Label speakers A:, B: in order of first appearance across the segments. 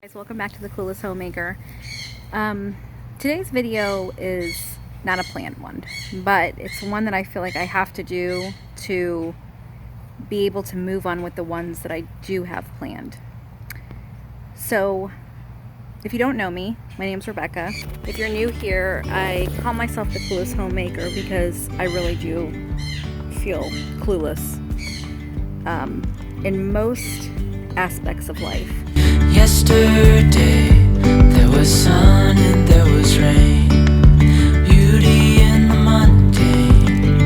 A: Guys, welcome back to the Clueless Homemaker. Today's video is not a planned one, but it's one that I feel like I have to do to be able to move on with the ones that I do have planned. So, if you don't know me, my name's Rebecca. If you're new here, I call myself the Clueless Homemaker because I really do feel clueless in most aspects of life.
B: Yesterday, there was sun and there was rain, beauty in the mundane.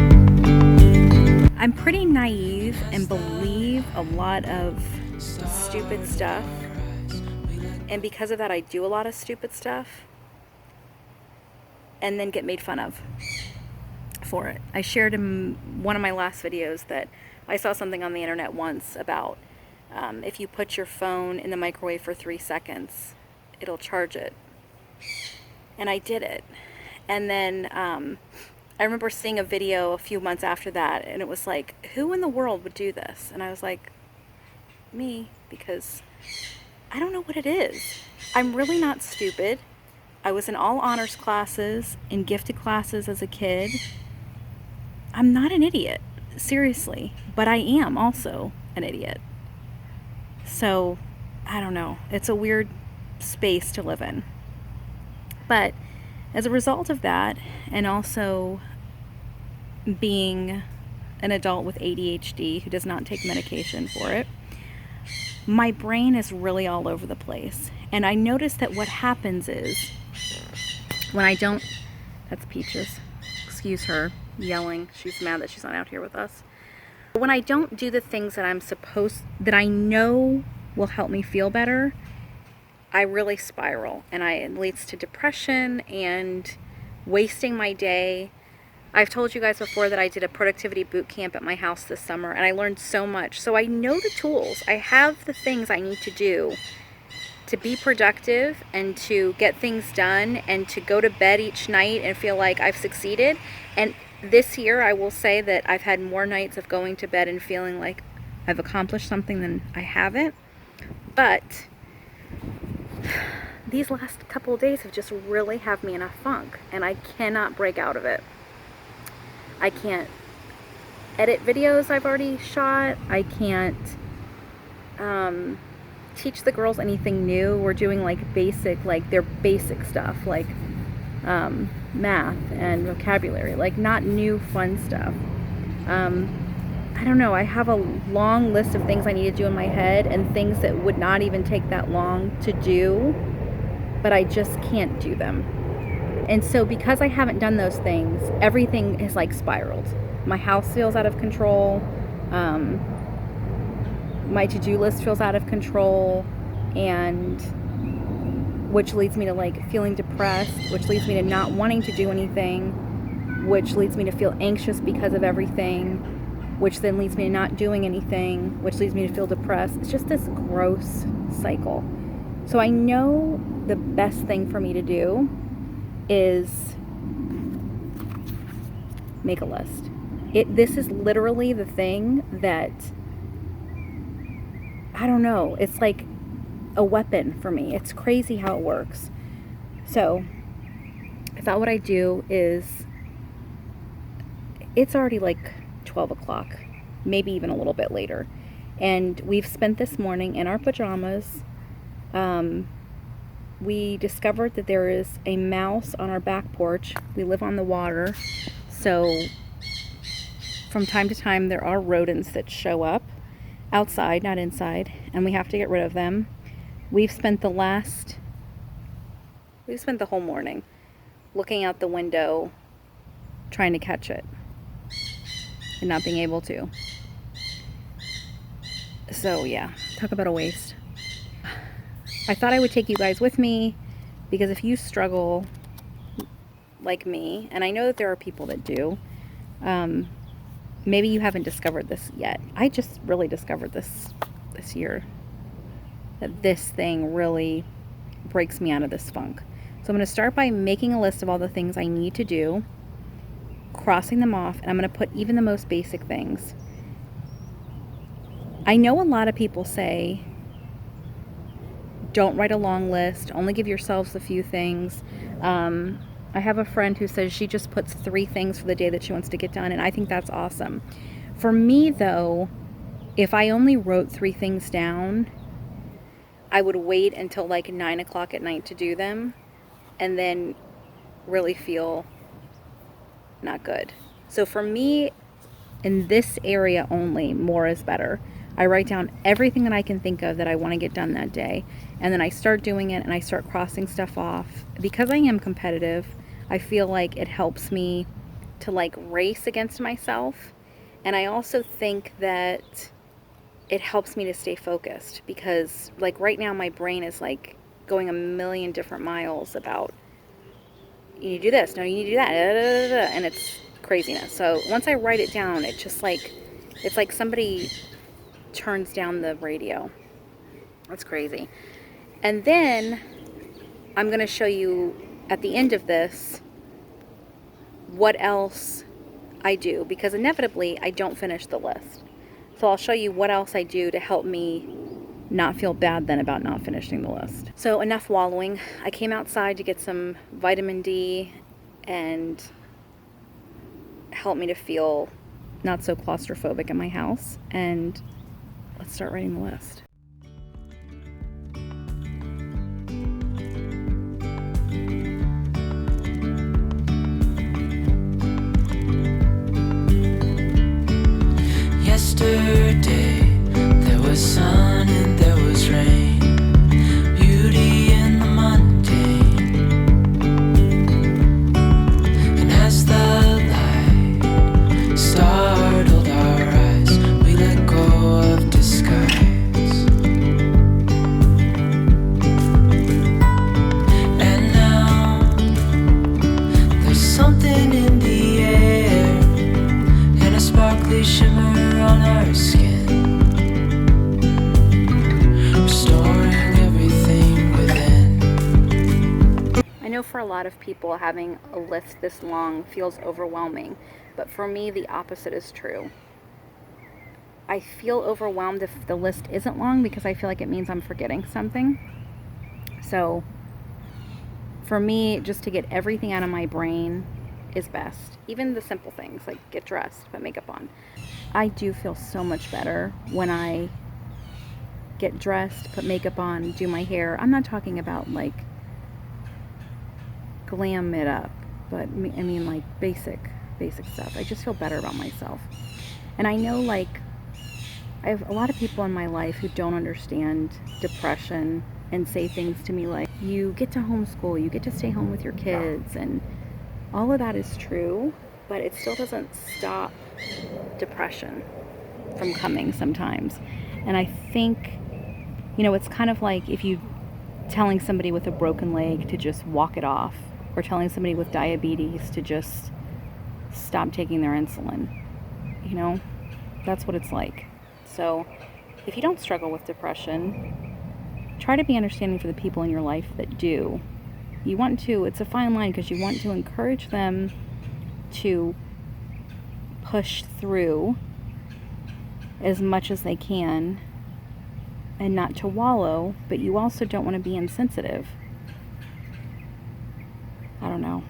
A: I'm pretty naive and believe a lot of stupid stuff, and because of that I do a lot of stupid stuff and then get made fun of for it. I shared in one of my last videos that I saw something on the internet once about if you put your phone in the microwave for 3 seconds, it'll charge it. And I did it. And then I remember seeing a video a few months after that, and it was like, who in the world would do this? And I was like, me, because I don't know what it is. I'm really not stupid. I was in all honors classes, in gifted classes as a kid. I'm not an idiot, seriously, but I am also an idiot. So, I don't know. It's a weird space to live in. But as a result of that, and also being an adult with ADHD who does not take medication for it, my brain is really all over the place. And I notice that what happens is when I don't... That's Peaches. Excuse her yelling. She's mad that she's not out here with us. When I don't do the things that I know will help me feel better, I really spiral, and it leads to depression and wasting my day. I've told you guys before that I did a productivity boot camp at my house this summer, and I learned so much. So I know the tools. I have the things I need to do to be productive and to get things done and to go to bed each night and feel like I've succeeded. And this year, I will say that I've had more nights of going to bed and feeling like I've accomplished something than I haven't. But these last couple of days have just really have me in a funk, and I cannot break out of it. I can't edit videos I've already shot. I can't teach the girls anything new. We're doing their basic stuff, like math and vocabulary, like not new fun stuff. I don't know, I have a long list of things I need to do in my head and things that would not even take that long to do, but I just can't do them. And so because I haven't done those things, everything is like spiraled. My house feels out of control, my to-do list feels out of control, and which leads me to like feeling depressed, which leads me to not wanting to do anything, which leads me to feel anxious because of everything, which then leads me to not doing anything, which leads me to feel depressed. It's just this gross cycle. So I know the best thing for me to do is make a list. This is literally the thing that, I don't know, it's like a weapon for me. It's crazy how it works. So I thought what I do is, it's already like 12 o'clock, maybe even a little bit later, and we've spent this morning in our pajamas. We discovered that there is a mouse on our back porch. We live on the water, so from time to time there are rodents that show up outside, not inside, and we have to get rid of them. We've spent the whole morning looking out the window trying to catch it and not being able to. So yeah, talk about a waste. I thought I would take you guys with me because if you struggle like me, and I know that there are people that do, maybe you haven't discovered this yet. I just really discovered this year, that this thing really breaks me out of this funk. So I'm going to start by making a list of all the things I need to do, crossing them off, and I'm going to put even the most basic things. I know a lot of people say Don't write a long list. Only give yourselves a few things. I have a friend who says she just puts 3 things for the day that she wants to get done, and I think that's awesome. For me, though, if I only wrote 3 things down, I would wait until like 9 o'clock at night to do them, and then really feel not good. So for me, in this area only, more is better. I write down everything that I can think of that I want to get done that day, and then I start doing it and I start crossing stuff off. Because I am competitive, I feel like it helps me to like race against myself, and I also think that it helps me to stay focused, because like right now my brain is like going a million different miles about, you need to do this, no, you need to do that, and it's craziness. So once I write it down, it just like, it's like somebody turns down the radio. That's crazy. And then I'm going to show you at the end of this what else I do, because inevitably I don't finish the list. So I'll show you what else I do to help me not feel bad then about not finishing the list. So enough wallowing. I came outside to get some vitamin D and help me to feel not so claustrophobic in my house. And let's start writing the list.
B: Yesterday there was sun and there was rain, beauty in the mundane. And as the light startled our eyes, we let go of disguise. And now there's something in the air and a sparkly shimmer on our skin, restoring everything within.
A: I know for a lot of people having a list this long feels overwhelming, but for me the opposite is true. I feel overwhelmed if the list isn't long, because I feel like it means I'm forgetting something. So for me, just to get everything out of my brain is best. Even the simple things like get dressed, put makeup on. I do feel so much better when I get dressed, put makeup on, do my hair. I'm not talking about like glam it up, but I mean like basic stuff. I just feel better about myself. And I know like I have a lot of people in my life who don't understand depression and say things to me like, you get to homeschool, you get to stay home with your kids, and all of that is true, but it still doesn't stop depression from coming sometimes. And I think, you know, it's kind of like if you telling somebody with a broken leg to just walk it off, or telling somebody with diabetes to just stop taking their insulin. You know, that's what it's like. So if you don't struggle with depression, try to be understanding for the people in your life that do. You want to, it's a fine line, because you want to encourage them to push through as much as they can and not to wallow, but you also don't want to be insensitive. I don't know.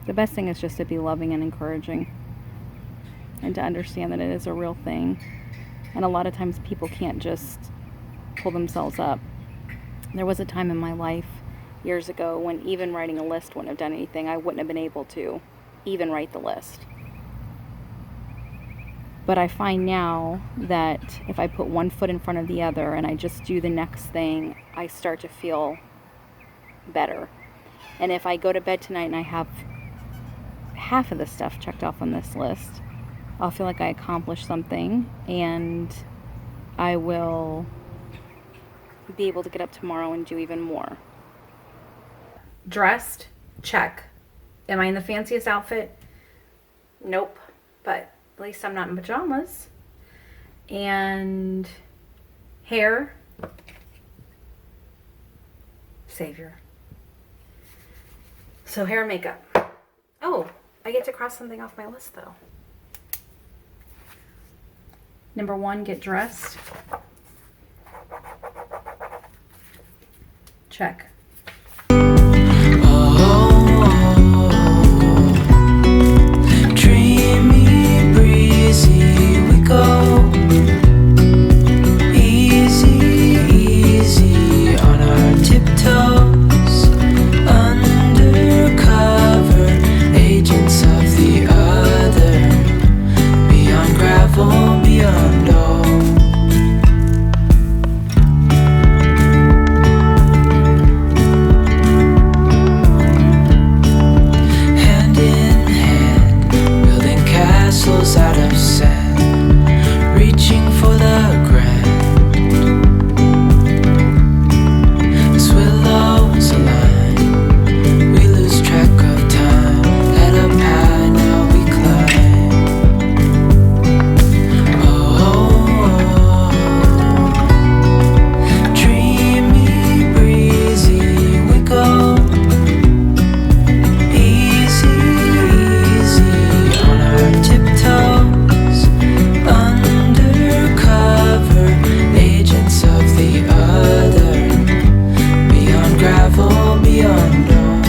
A: The best thing is just to be loving and encouraging, and to understand that it is a real thing. And a lot of times people can't just pull themselves up. There was a time in my life years ago when even writing a list wouldn't have done anything. I wouldn't have been able to even write the list. But I find now that if I put one foot in front of the other and I just do the next thing, I start to feel better. And if I go to bed tonight and I have half of the stuff checked off on this list, I'll feel like I accomplished something, and I will be able to get up tomorrow and do even more. Dressed? Check. Am I in the fanciest outfit? Nope. But at least I'm not in pajamas. And hair? Savior. So hair and makeup. Oh, I get to cross something off my list though. Number 1, get dressed. check.
B: Dreamy, breezy, we go. Easy, easy on our tiptoes. Undercover, agents of the other. Beyond gravel, beyond all. Hand in hand, building castles out of sand, reaching for the grand. As willows align, we lose track of time. Head up high, now we climb. Dreamy, breezy, we go. Easy, easy on our tiptoes. Undercover, agents of the other. Beyond gravel, beyond all.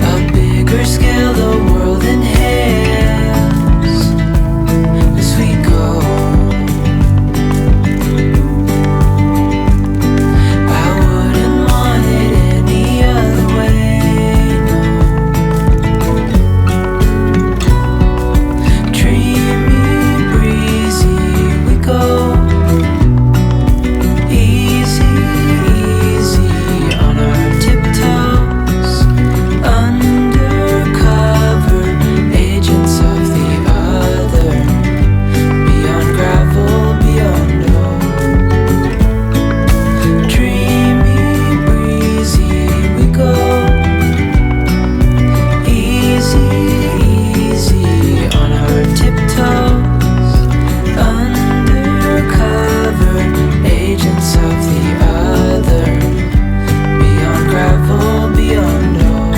B: A bigger scale, the world inhales as we go. I wouldn't want it any other way, no. Dreamy, breezy, we go. Easy, easy on our tiptoes. Undercover, agents of the other. Beyond gravel, beyond all. Dreamy, breezy, we go. Easy, easy on our tiptoes. Undercover, agents of the other. Beyond gravel, beyond all.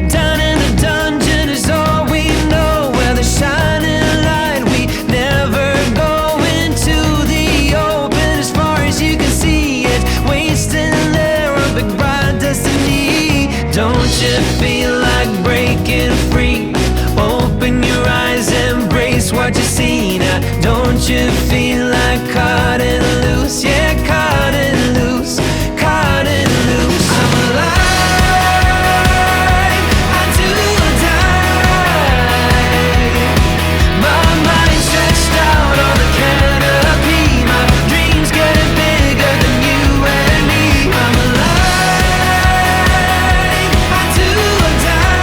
B: Down in the dungeon is all we know, where the shining light, we never go into the open. As far as you can see it, wasting there, a big bright destiny. Don't you feel like breaking free? Open your eyes, embrace what you see now. Don't you feel like cutting loose? Yeah, cutting loose, cutting loose. I'm alive. I do or die. My mind stretched out on the canopy. My dreams getting bigger than you and me. I'm alive. I do or die.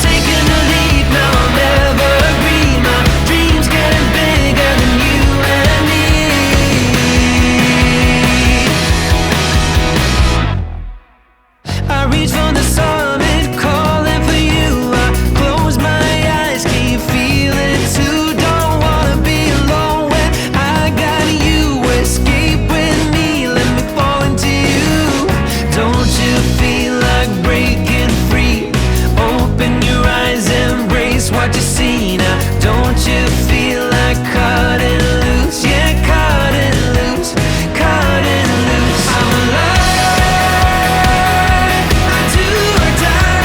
B: Taking a leap, now I'm evergreen. My dreams getting bigger than you and me. I reach for the summit, calling for you. I close my eyes, can you feel it too? Don't wanna be alone when I got you. Escape with me, let me fall into you. Don't you feel like breaking free? Open your eyes, embrace what you see now. Don't you feel like cutting loose? Yeah, cutting loose, cutting loose. I'm alive. I do or die.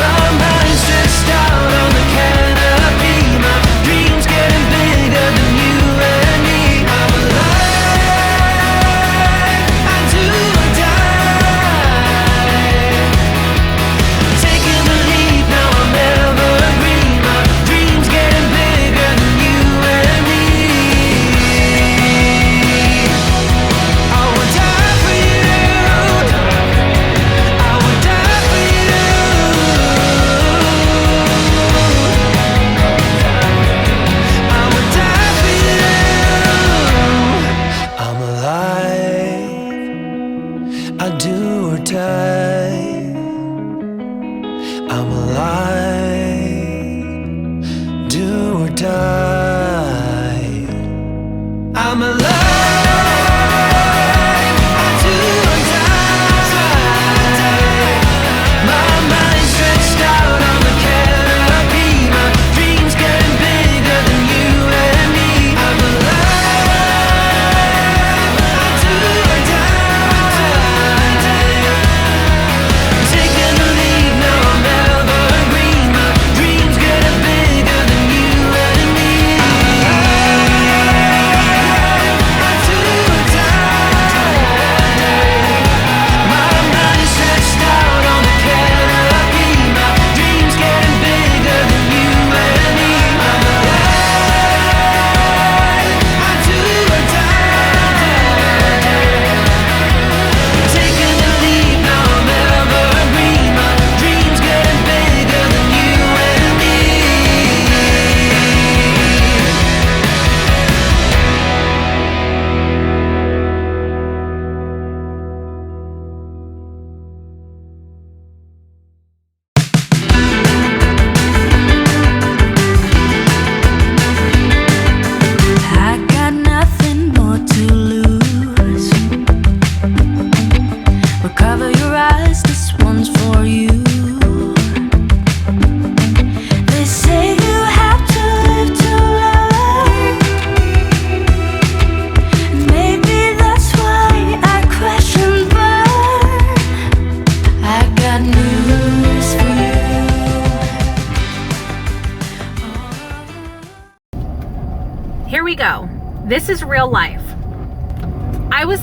B: My mind stretched out on the canopy. My dreams getting bigger than you and me. I'm alive. I do or die. Taking the leap, now I'm evergreen. My dreams getting bigger than you and me. I would die for you. I would die for you. I would die for you. I'm alive. I do or die. I'm alive. Do or die. I'm alive.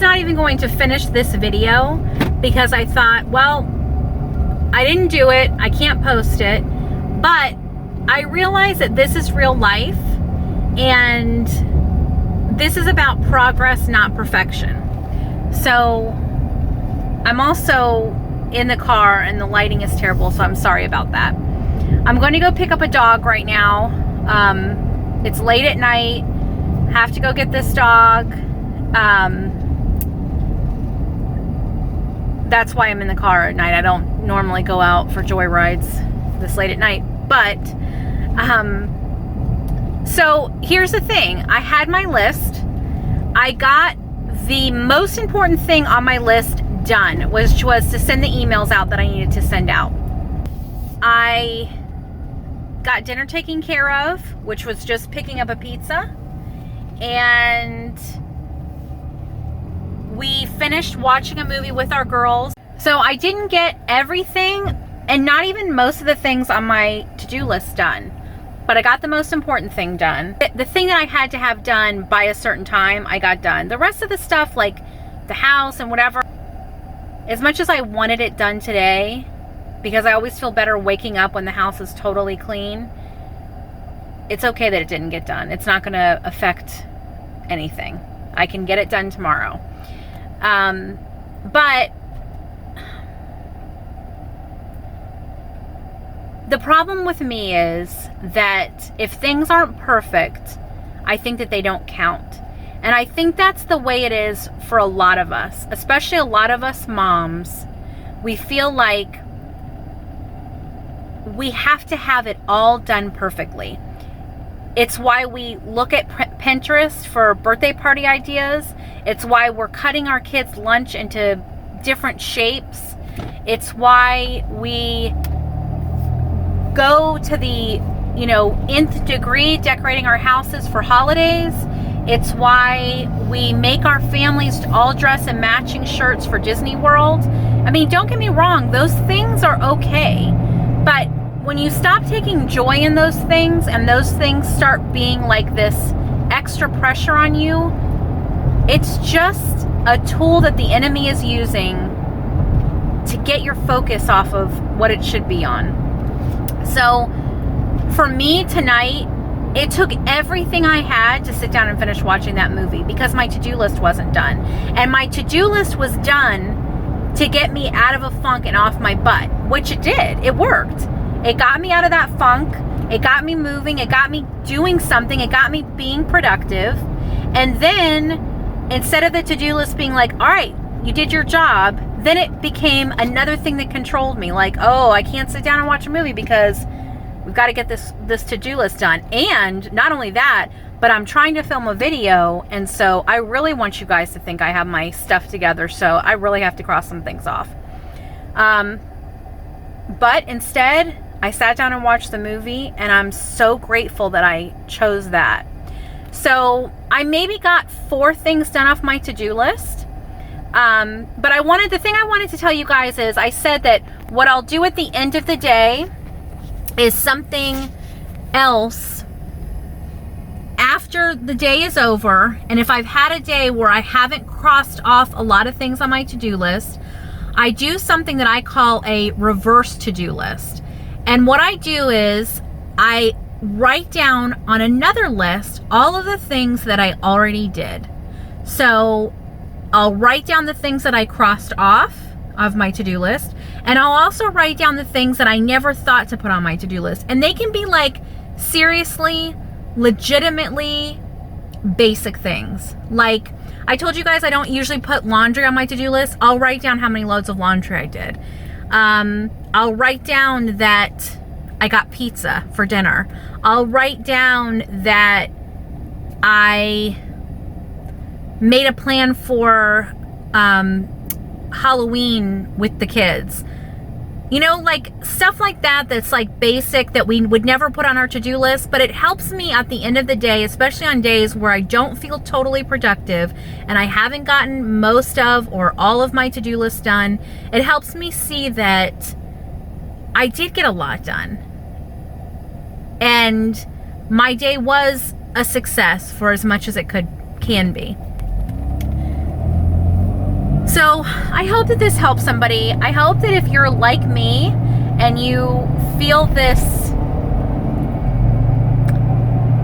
A: not even going to finish this video because I thought, well, I didn't do it, I can't post it, but I realize that this is real life and this is about progress, not perfection. So I'm also in the car and the lighting is terrible, so I'm sorry about that. I'm going to go pick up a dog right now. It's late at night. Have to go get this dog. That's why I'm in the car at night. I don't normally go out for joy rides this late at night. But, so here's the thing. I had my list. I got the most important thing on my list done, which was to send the emails out that I needed to send out. I got dinner taken care of, which was just picking up a pizza. And we finished watching a movie with our girls. So I didn't get everything and not even most of the things on my to-do list done, but I got the most important thing done. The thing that I had to have done by a certain time, I got done. The rest of the stuff, like the house and whatever, as much as I wanted it done today, because I always feel better waking up when the house is totally clean, it's okay that it didn't get done. It's not gonna affect anything. I can get it done tomorrow. But the problem with me is that if things aren't perfect, I think that they don't count. And I think that's the way it is for a lot of us, especially a lot of us moms. We feel like we have to have it all done perfectly. It's why we look at Pinterest for birthday party ideas. It's why we're cutting our kids' lunch into different shapes. It's why we go to the, nth degree decorating our houses for holidays. It's why we make our families all dress in matching shirts for Disney World. I mean, don't get me wrong, those things are okay. But when you stop taking joy in those things and those things start being like this extra pressure on you, it's just a tool that the enemy is using to get your focus off of what it should be on. So for me tonight, it took everything I had to sit down and finish watching that movie because my to-do list wasn't done. And my to-do list was done to get me out of a funk and off my butt, which it did. It worked. It got me out of that funk. It got me moving. It got me doing something. It got me being productive. And then instead of the to-do list being like, all right, you did your job, then it became another thing that controlled me. Like, oh, I can't sit down and watch a movie because we've got to get this to-do list done. And not only that, but I'm trying to film a video. And so I really want you guys to think I have my stuff together. So I really have to cross some things off. But instead, I sat down and watched the movie, and I'm so grateful that I chose that. So I maybe got 4 things done off my to-do list. But the thing I wanted to tell you guys is I said that what I'll do at the end of the day is something else after the day is over. And if I've had a day where I haven't crossed off a lot of things on my to-do list, I do something that I call a reverse to-do list. And what I do is I write down on another list all of the things that I already did. So I'll write down the things that I crossed off of my to-do list, and I'll also write down the things that I never thought to put on my to-do list. And they can be like seriously, legitimately basic things. Like I told you guys I don't usually put laundry on my to-do list. I'll write down how many loads of laundry I did. I'll write down that I got pizza for dinner. I'll write down that I made a plan for Halloween with the kids. Like stuff like that that's like basic that we would never put on our to-do list, but it helps me at the end of the day, especially on days where I don't feel totally productive and I haven't gotten most of or all of my to-do list done. It helps me see that I did get a lot done. And my day was a success for as much as it can be. So I hope that this helps somebody. I hope that if you're like me and you feel this,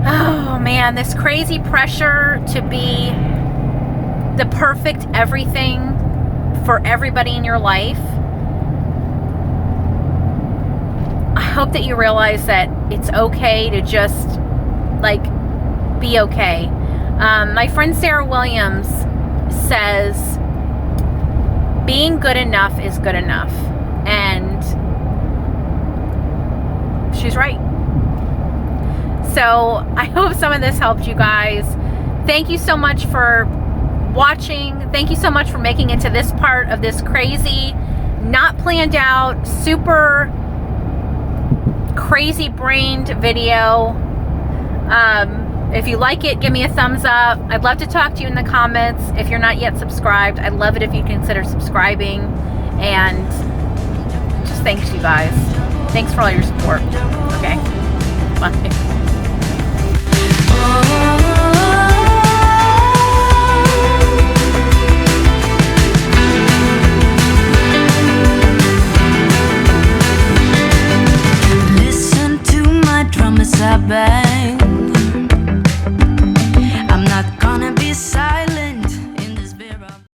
A: oh man, this crazy pressure to be the perfect everything for everybody in your life, I hope that you realize that it's okay to just like be okay. My friend Sarah Williams says being good enough is good enough, and she's right. So I hope some of this helped you guys. Thank you so much for watching. Thank you so much for making it to this part of this crazy, not planned out, super crazy brained video. If you like it, give me a thumbs up. I'd love to talk to you in the comments. If you're not yet subscribed, I'd love it if you consider subscribing. And just thanks, you guys. Thanks for all your support. Okay, bye.